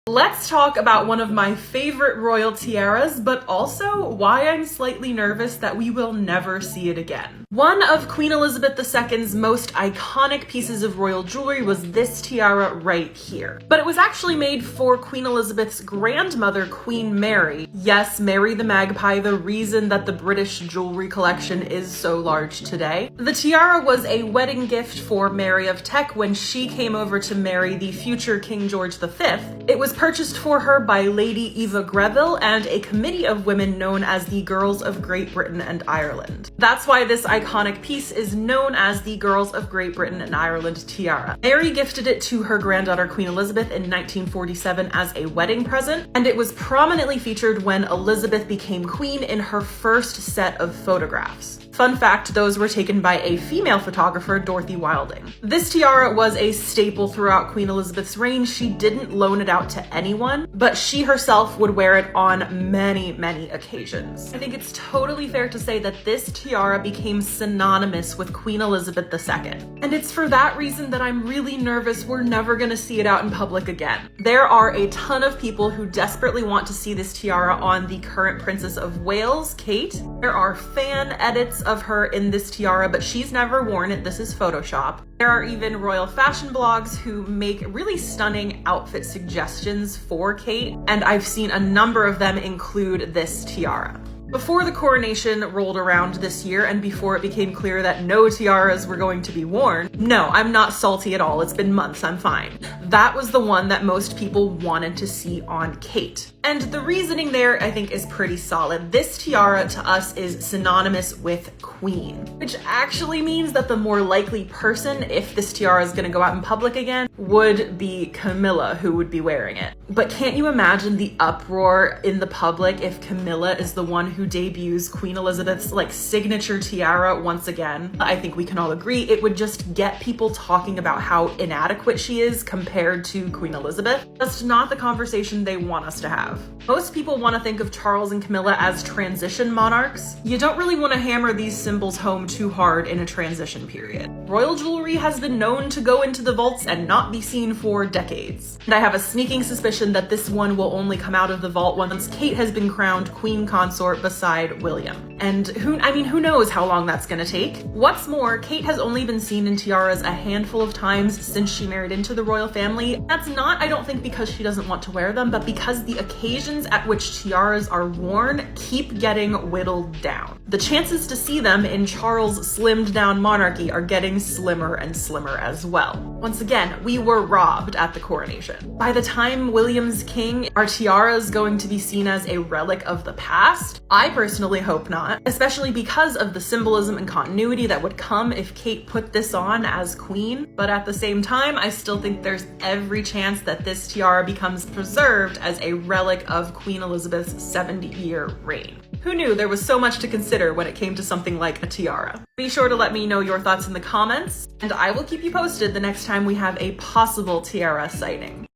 Let's talk about one of my favorite royal tiaras, but also why I'm slightly nervous that we will never see it again. One of Queen Elizabeth II's most iconic pieces of royal jewelry was this tiara right here. But it was actually made for Queen Elizabeth's grandmother, Queen Mary. Yes, Mary the Magpie, the reason that the British jewelry collection is so large today. The tiara was a wedding gift for Mary of Teck when she came over to marry the future King George V. It was purchased for her by Lady Eva Greville and a committee of women known as the Girls of Great Britain and Ireland. That's why this iconic piece is known as the Girls of Great Britain and Ireland tiara. Mary gifted it to her granddaughter Queen Elizabeth in 1947 as a wedding present, and it was prominently featured when Elizabeth became queen in her first set of photographs. Fun fact, those were taken by a female photographer, Dorothy Wilding. This tiara was a staple throughout Queen Elizabeth's reign. She didn't loan it out to anyone, but she herself would wear it on many, many occasions. I think it's totally fair to say that this tiara became synonymous with Queen Elizabeth II. And it's for that reason that I'm really nervous we're never gonna see it out in public again. There are a ton of people who desperately want to see this tiara on the current Princess of Wales, Kate. There are fan edits of her in this tiara, but she's never worn it. This is Photoshop. There are even royal fashion blogs who make really stunning outfit suggestions for Kate, and I've seen a number of them include this tiara. Before the coronation rolled around this year and before it became clear that no tiaras were going to be worn, no, I'm not salty at all. It's been months, I'm fine. That was the one that most people wanted to see on Kate. And the reasoning there, I think, is pretty solid. This tiara to us is synonymous with queen, which actually means that the more likely person, if this tiara is gonna go out in public again, would be Camilla, who would be wearing it. But can't you imagine the uproar in the public if Camilla is the one who debuts Queen Elizabeth's signature tiara once again? I think we can all agree it would just get people talking about how inadequate she is compared to Queen Elizabeth. That's not the conversation they want us to have. Most people want to think of Charles and Camilla as transition monarchs. You don't really want to hammer these symbols home too hard in a transition period. Royal jewelry has been known to go into the vaults and not be seen for decades. And I have a sneaking suspicion that this one will only come out of the vault once Kate has been crowned queen consort beside William. And who knows how long that's gonna take? What's more, Kate has only been seen in tiaras a handful of times since she married into the royal family. That's not, I don't think, because she doesn't want to wear them, but because the occasions at which tiaras are worn keep getting whittled down. The chances to see them in Charles' slimmed down monarchy are getting slimmer and slimmer as well. Once again, we were robbed at the coronation. By the time William's king, are tiaras going to be seen as a relic of the past? I personally hope not, especially because of the symbolism and continuity that would come if Kate put this on as queen. But at the same time, I still think there's every chance that this tiara becomes preserved as a relic of Queen Elizabeth's 70-year reign. Who knew there was so much to consider when it came to something like a tiara? Be sure to let me know your thoughts in the comments, and I will keep you posted the next time we have a possible tiara sighting.